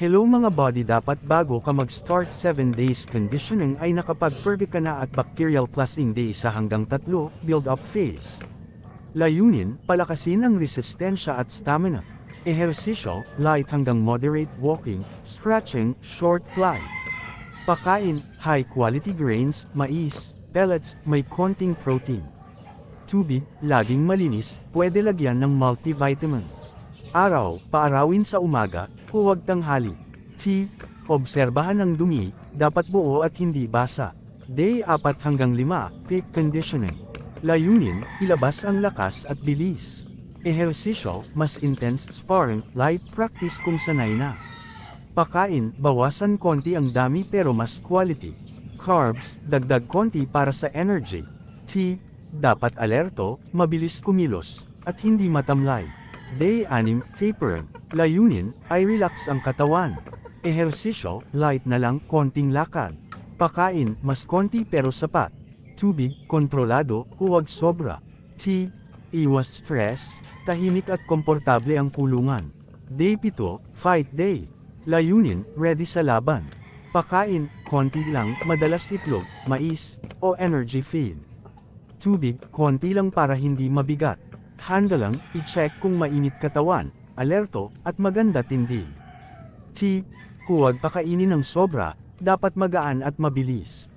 Hello mga body, dapat bago ka mag-start 7 days conditioning ay nakapag-perfect ka na at bacterial plus in day 1 hanggang 3 build-up phase. Layunin, palakasin ang resistensya at stamina. Ehersisyo, light hanggang moderate walking, stretching, short fly. Pakain, high quality grains, mais, pellets, may konting protein. Tubig, laging malinis, pwede lagyan ng multivitamins. Araw, paarawin sa umaga, huwag tanghali. Tip, obserbahan ang dumi, dapat buo at hindi basa. Day 4 hanggang 5, peak conditioning. Layunin, ilabas ang lakas at bilis. Ehersisyo, mas intense sparring, light practice kung sanay na. Pakain, bawasan konti ang dami pero mas quality. Carbs, dagdag konti para sa energy. Tip, dapat alerto, mabilis kumilos, at hindi matamlay. Day 6, tapering. Layunin, ay relax ang katawan. Ehersisyo, light na lang, konting lakad. Pakain, mas konti pero sapat. Tubig, kontrolado, huwag sobra. Tip, iwas stress, tahimik at komportable ang kulungan. Day 7, fight day. Layunin, ready sa laban. Pakain, konti lang, madalas itlog, mais, o energy feed. Tubig, konti lang para hindi mabigat. Handa lang, i-check kung mainit katawan, alerto, at maganda tindig. Tip, huwag pakainin ng sobra, dapat magaan at mabilis.